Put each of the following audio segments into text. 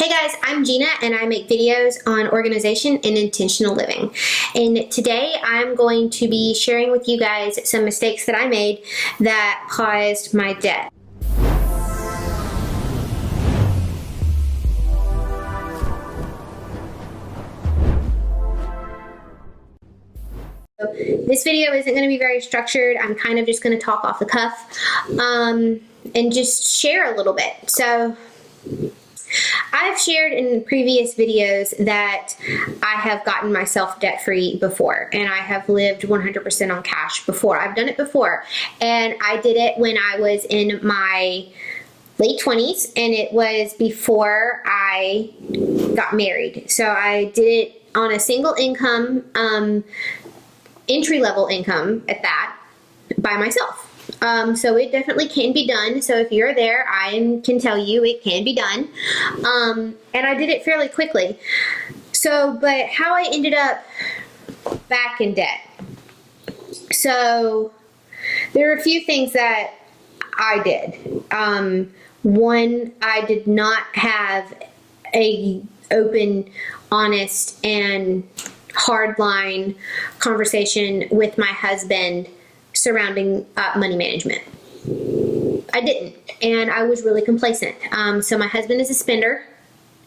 Hey guys, I'm Gina and I make videos on organization and intentional living. And today I'm going to be sharing with you guys some mistakes that I made that caused my debt. This video isn't going to be very structured. I'm kind of just going to talk off the cuff and just share a little bit. So I've shared in previous videos that I have gotten myself debt-free before, and I have lived 100% on cash before. I've done it before, and I did it when I was in my late 20s, and it was before I got married. So I did it on a single income, entry-level income at that, by myself. So it definitely can be done. So if you're there, I can tell you it can be done. And I did it fairly quickly. So, but how I ended up back in debt. So there are a few things that I did. One, I did not have a open, honest, and hardline conversation with my husband surrounding money management. I didn't, and I was really complacent. So my husband is a spender,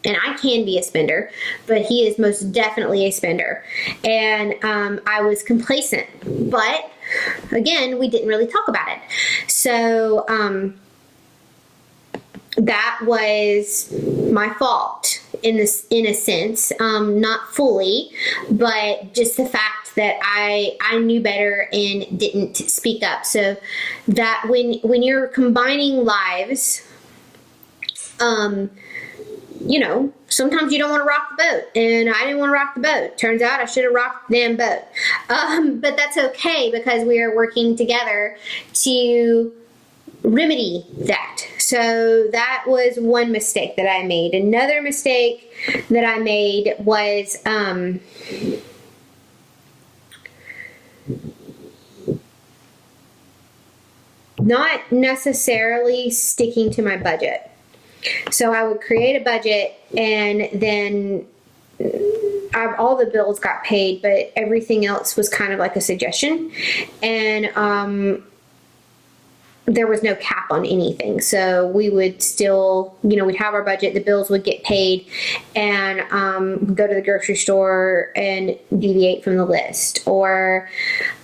and I can be a spender, but he is most definitely a spender. And I was complacent, but again, we didn't really talk about it. So that was my fault in a sense, not fully, but just the fact that I knew better and didn't speak up. So that when you're combining lives, you know, sometimes you don't want to rock the boat, and I didn't want to rock the boat. Turns out I should have rocked the damn boat. But that's okay, because we are working together to remedy that. So that was one mistake that I made. Another mistake that I made was not necessarily sticking to my budget. So I would create a budget, and then all the bills got paid, but everything else was kind of like a suggestion. And there was no cap on anything. So we would still, you know, we'd have our budget, the bills would get paid, and go to the grocery store and deviate from the list, or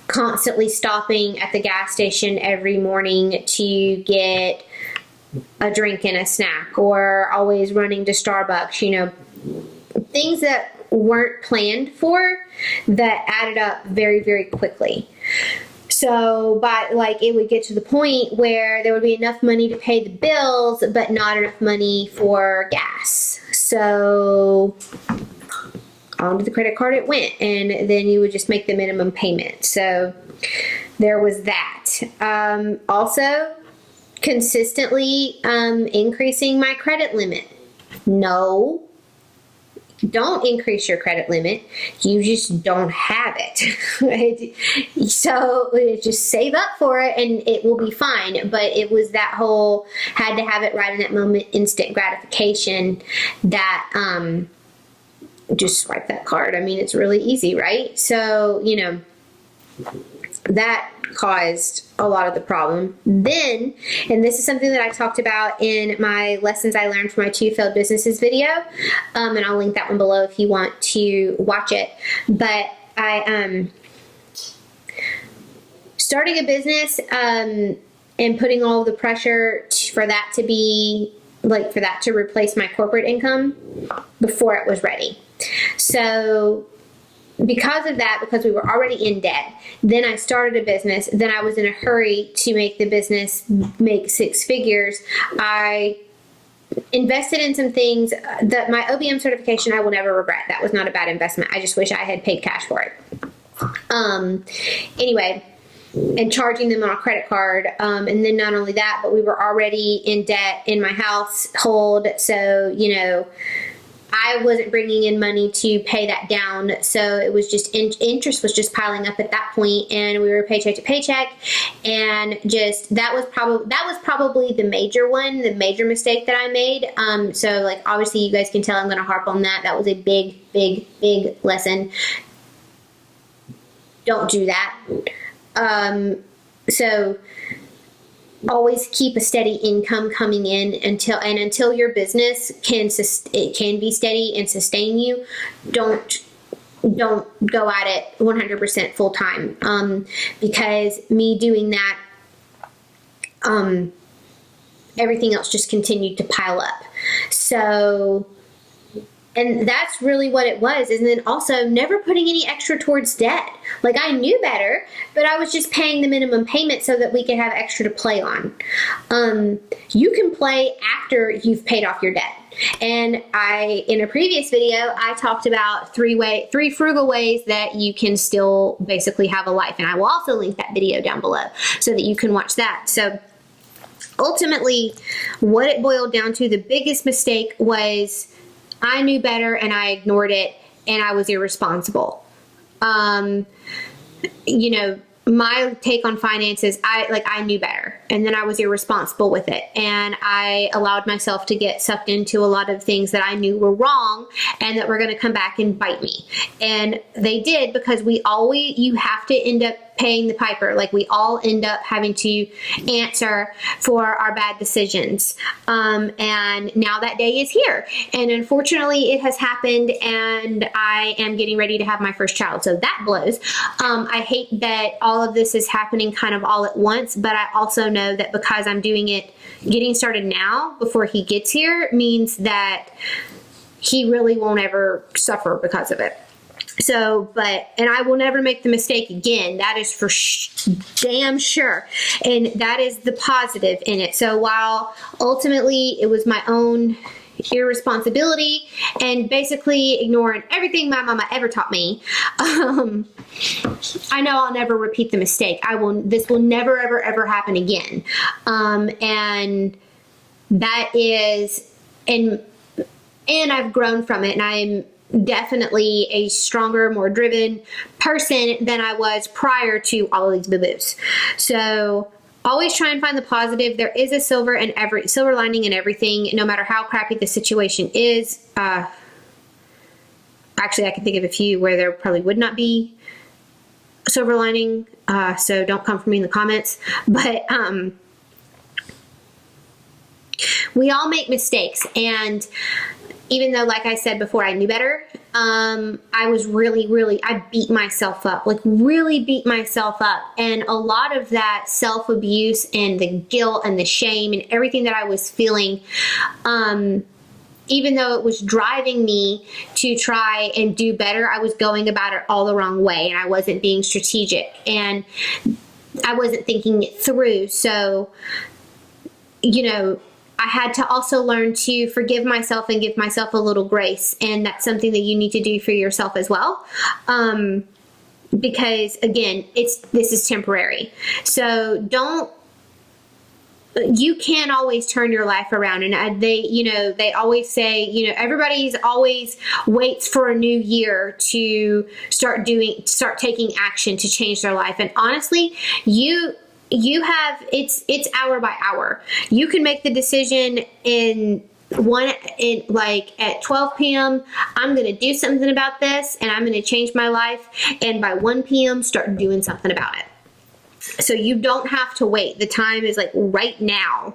constantly stopping at the gas station every morning to get a drink and a snack, or always running to Starbucks, you know, things that weren't planned for that added up very, very quickly. So, but like, it would get to the point where there would be enough money to pay the bills, but not enough money for gas. So onto the credit card it went, and then you would just make the minimum payment. So there was that. Also, consistently increasing my credit limit. No, don't increase your credit limit. You just don't have it. So just save up for it and it will be fine. But it was that whole had to have it right in that moment, instant gratification, that just swipe that card. I mean, it's really easy, right? So, you know, that caused a lot of the problem. Then, and this is something that I talked about in my lessons I learned from my 2 failed businesses video, and I'll link that one below if you want to watch it. But I starting a business and putting all the pressure for that to be like, for that to replace my corporate income before it was ready. So because of that, because we were already in debt, then I started a business. Then I was in a hurry to make the business make 6 figures. I invested in some things that my OBM certification I will never regret. That was not a bad investment. I just wish I had paid cash for it. Anyway, and charging them on a credit card. And then not only that, but we were already in debt in my household. So, you know, I I wasn't bringing in money to pay that down. So it was just, interest was just piling up at that point, and we were paycheck to paycheck. And just, that was probably the major one, the major mistake that I made. So like, obviously you guys can tell I'm going to harp on that. That was a big, big, big lesson. Don't do that. So always keep a steady income coming in until your business can be steady and sustain you. Don't go at it 100% full time, because me doing that, everything else just continued to pile up. So, and that's really what it was. And then also never putting any extra towards debt. Like, I knew better, but I was just paying the minimum payment so that we could have extra to play on. You can play after you've paid off your debt. And in a previous video, I talked about three frugal ways that you can still basically have a life. And I will also link that video down below so that you can watch that. So ultimately, what it boiled down to, the biggest mistake was I knew better and I ignored it, and I was irresponsible. You know, my take on finances, I knew better, and then I was irresponsible with it, and I allowed myself to get sucked into a lot of things that I knew were wrong and that were going to come back and bite me. And they did, because you have to end up paying the piper. Like, we all end up having to answer for our bad decisions. And now that day is here. And unfortunately, it has happened, and I am getting ready to have my first child. So that blows. I hate that all of this is happening kind of all at once, but I also know that because I'm getting started now before he gets here, means that he really won't ever suffer because of it. So, and I will never make the mistake again. That is for damn sure. And that is the positive in it. So while ultimately it was my own irresponsibility and basically ignoring everything my mama ever taught me, I know I'll never repeat the mistake. This will never, ever, ever happen again. And that is, and I've grown from it, and I'm definitely a stronger, more driven person than I was prior to all of these boo-boos. So always try and find the positive. There is a silver lining in everything, no matter how crappy the situation is. Actually, I can think of a few where there probably would not be a silver lining. So don't come for me in the comments. But we all make mistakes, and even though, like I said before, I knew better, I was I beat myself up, like really beat myself up. And a lot of that self-abuse and the guilt and the shame and everything that I was feeling, even though it was driving me to try and do better, I was going about it all the wrong way, and I wasn't being strategic, and I wasn't thinking it through. So, you know, I had to also learn to forgive myself and give myself a little grace. And that's something that you need to do for yourself as well. Because again, this is temporary. So you can't always turn your life around. And they always say, everybody's always waits for a new year to start taking action to change their life. And honestly, it's hour by hour. You can make the decision at 12 p.m. I'm going to do something about this, and I'm going to change my life. And by 1 p.m. start doing something about it. So you don't have to wait. The time is like right now,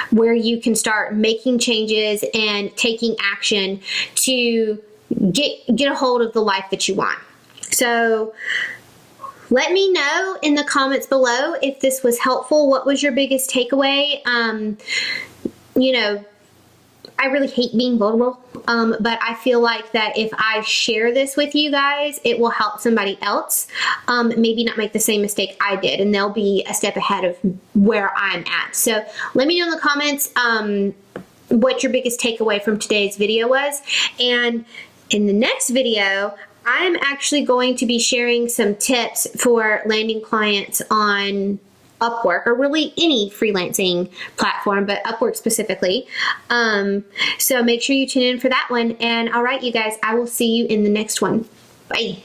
where you can start making changes and taking action to get a hold of the life that you want. So let me know in the comments below if this was helpful. What was your biggest takeaway? I really hate being vulnerable, but I feel like that if I share this with you guys, it will help somebody else maybe not make the same mistake I did, and they'll be a step ahead of where I'm at. So let me know in the comments what your biggest takeaway from today's video was. And in the next video, I'm actually going to be sharing some tips for landing clients on Upwork, or really any freelancing platform, but Upwork specifically. So make sure you tune in for that one. And all right, you guys, I will see you in the next one. Bye.